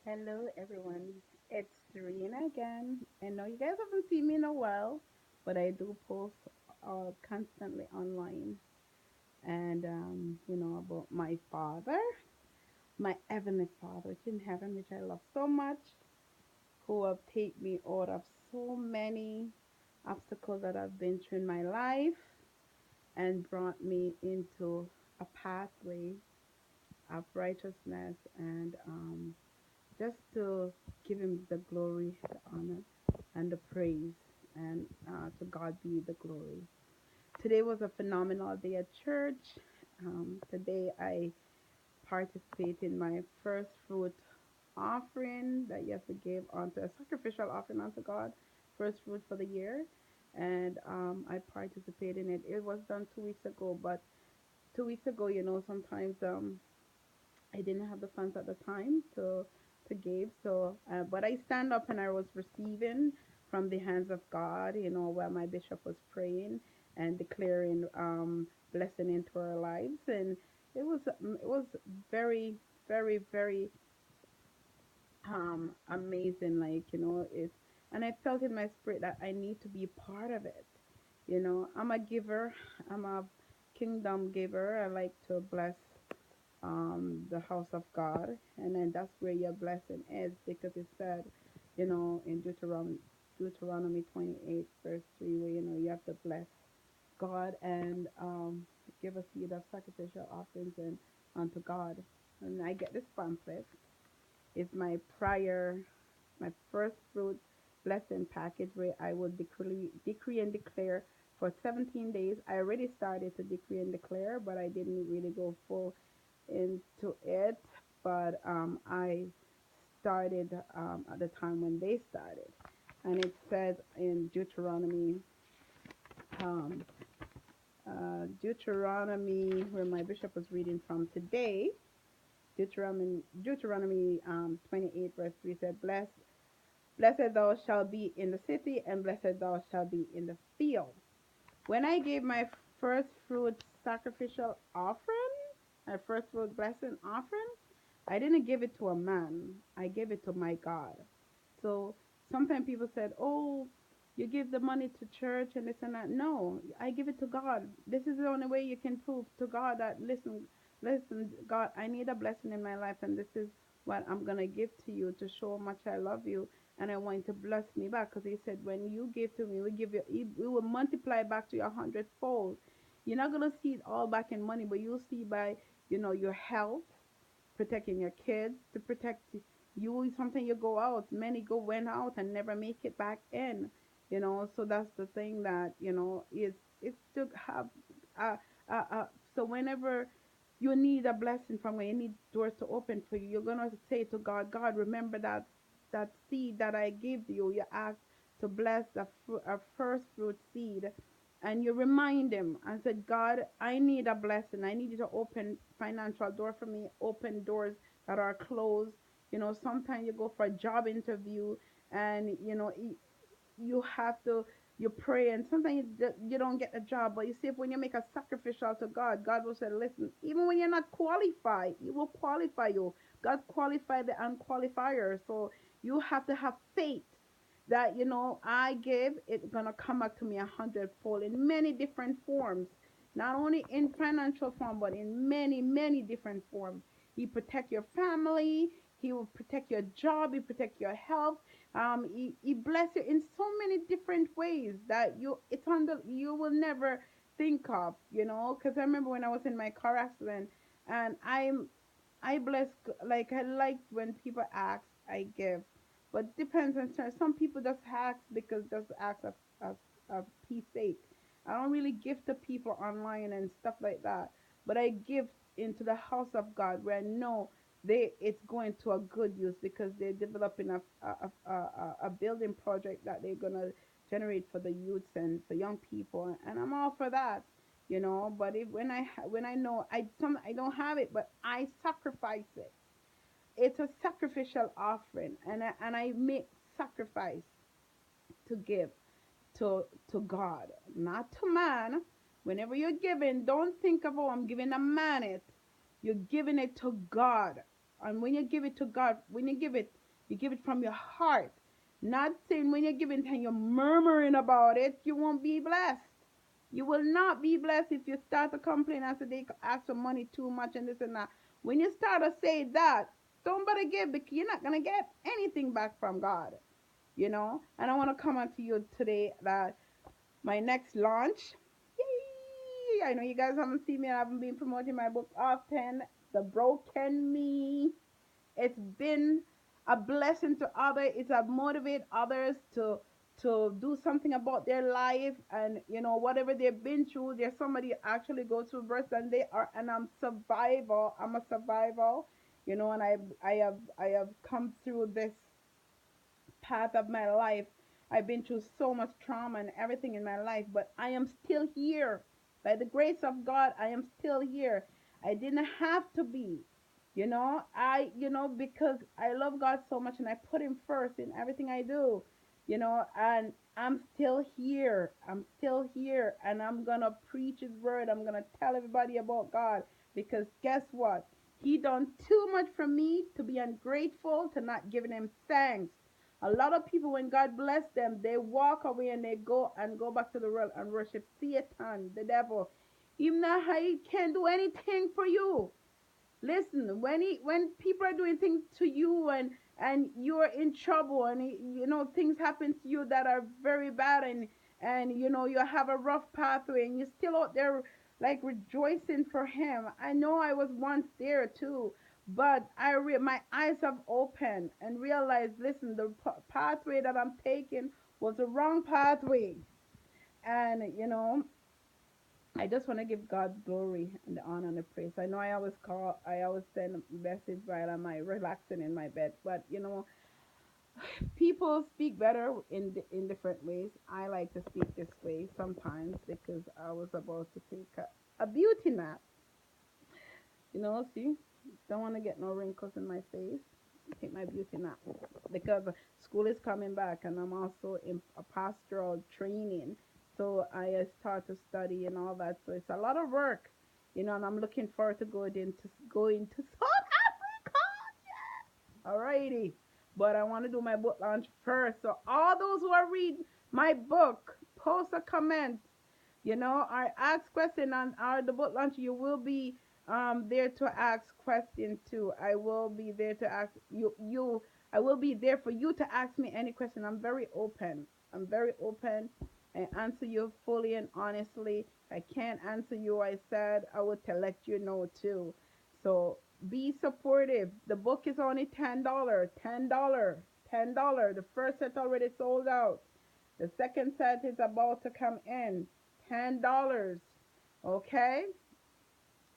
Hello, everyone. It's Serena again. I know you guys haven't seen me in a while, but I do post constantly online and, about my father, my heavenly father, which in heaven, which I love so much, who have taken me out of so many obstacles that I've been through in my life and brought me into a pathway of righteousness and just to give him the glory, the honor, and the praise, and to God be the glory. Today was a phenomenal day at church. Today I participated in my first fruit offering that you have to give onto a sacrificial offering unto God, first fruit for the year. And I participated in it. It was done 2 weeks ago, but 2 weeks ago, sometimes I didn't have the funds at the time to give. So, but I stand up and I was receiving from the hands of God. While my bishop was praying and declaring blessing into our lives, and it was very, very, very amazing. It's and I felt in my spirit that I need to be part of it. I'm a giver. I'm a kingdom giver. I like to bless the house of God, and then that's where your blessing is, because it said, in Deuteronomy 28 verse 3, where you have to bless God and give a seed of sacrificial offerings and unto God. And I get this pamphlet. It's my first fruit blessing package, where I would decree and declare for 17 days. I already started to decree and declare, but I didn't really go full into it. But I started at the time when they started. And it says in um, Deuteronomy, where my bishop was reading from today, Deuteronomy 28, verse 3 said, Blessed thou shalt be in the city, and blessed thou shalt be in the field. When I gave my first fruit sacrificial offering, my first fruit blessing offering, I didn't give it to a man. I gave it to my God. So sometimes people said, "Oh, you give the money to church and this and that." No, I give it to God. This is the only way you can prove to God that, listen, God, I need a blessing in my life, and this is what I'm gonna give to you to show how much I love you, and I want you to bless me back. Because He said, when you give to me, we will multiply back to you 100-fold. You're not gonna see it all back in money, but you'll see by your health, protecting your kids, to protect you. Sometimes you go out, many went out and never make it back in. So that's the thing that is it's to have uh, uh, uh, so whenever you need a blessing from where you need doors to open for you, you're gonna say to God, God, remember that seed that I give you. You ask to bless a first fruit seed, and you remind him and said, God, I need a blessing. I need you to open financial door for me, open doors that are closed. Sometimes you go for a job interview, and you have to, you pray, and sometimes you don't get a job, but you see, if when you make a sacrificial to God, God will say, listen, even when you're not qualified, He will qualify you. God qualified the unqualifier. So you have to have faith that, I give it gonna come back to me 100-fold in many different forms, not only in financial form, but in many, many different forms. He protect your family. He will protect your job. He protect your health. He bless you in so many different ways that you will never think of. Because I remember when I was in my car accident, and I bless, like, I like when people ask, I give, but depends on some people just ask because just ask of peace sake. I don't really give to people online and stuff like that, but I give into the house of God, where I know it's going to a good use, because they're developing a building project that they're gonna generate for the youths and for young people, and I'm all for that. But when I know I don't have it, but I sacrifice it. It's a sacrificial offering, and I make sacrifice to give to God, not to man. Whenever you're giving, don't think of, oh, I'm giving a man it. You're giving it to God. And when you give it to God, when you give it, you give it from your heart. Not saying when you give it and you're murmuring about it, you won't be blessed. You will not be blessed if you start to complain and say they ask for money too much and this and that. When you start to say that, don't bother give because you're not gonna get anything back from God. And I want to comment to you today that my next launch. Yay! I know you guys haven't seen me. I haven't been promoting my book often. The Broken Me. It's been a blessing to others. It's a motivate others to do something about their life and whatever they've been through. There's somebody actually go through birth and they are and I'm survival. I'm a survival. And I have come through this path of my life. I've been through so much trauma and everything in my life, but I am still here. By the grace of God, I am still here. I didn't have to be. Because I love God so much and I put him first in everything I do, and I'm still here. I'm still here and I'm going to preach his word. I'm going to tell everybody about God because guess what? He done too much for me to be ungrateful, to not giving him thanks. A lot of people, when God bless them, they walk away and they go back to the world and worship Satan, the devil. Even though he can't do anything for you. Listen, when people are doing things to you and you're in trouble and things happen to you that are very bad and you have a rough pathway and you're still out there like rejoicing for him. I know I was once there too, but my eyes have opened and realized, listen, the pathway that I'm taking was the wrong pathway. And I just want to give God glory and the honor and the praise. I know I always send a message while I'm relaxing in my bed, but people speak better in different ways. I like to speak this way sometimes because I was about to take a beauty nap. See, don't want to get no wrinkles in my face. Take my beauty nap because school is coming back and I'm also in a pastoral training. So I start to study and all that. So it's a lot of work, and I'm looking forward to going to South Africa. Alrighty. But I want to do my book launch first. So all those who are reading my book, post a comment. I ask question on the book launch. You will be there to ask questions too. I will be there to ask you. I will be there for you to ask me any question. I'm very open. I'm very open. I answer you fully and honestly. If I can't answer you, I said I would to let you know too. So be supportive. The book is only $10. $10. $10. The first set already sold out. The second set is about to come in. $10. Okay?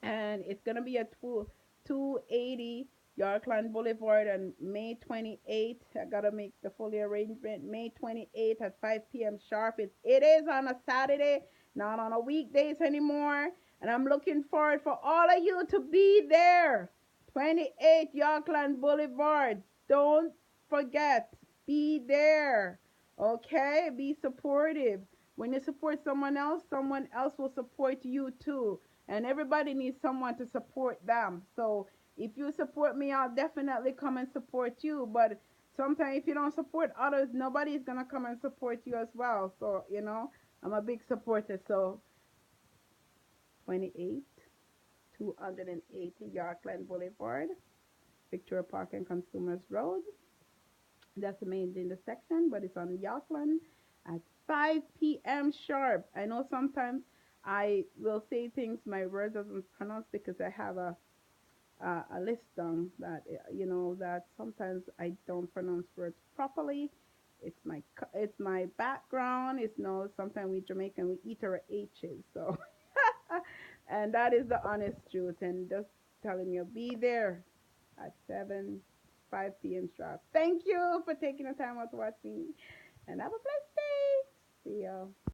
And it's gonna be at 280 Yorkland Boulevard on May 28th. I gotta make the fully arrangement. May 28th at 5 p.m. sharp. It is on a Saturday, not on a weekdays anymore. And I'm looking forward for all of you to be there. 28 Yorkland Boulevard. Don't forget, be there. Okay? Be supportive. When you support someone else will support you too, and everybody needs someone to support them. So if you support me, I'll definitely come and support you. But sometimes if you don't support others, nobody's gonna come and support you as well. So I'm a big supporter. So 28 280 Yorkland Boulevard, Victoria Park and Consumers Road. That's the main intersection, but it's on Yorkland at 5 p.m. sharp. I know sometimes I will say things my words doesn't pronounce because I have a list down that that sometimes I don't pronounce words properly. It's my background. It's sometimes we Jamaican we eat our H's, so and that is the honest truth. And just telling you, be there at 5 p.m. sharp. Thank you for taking the time out to watch me, and have a blessed day. See you.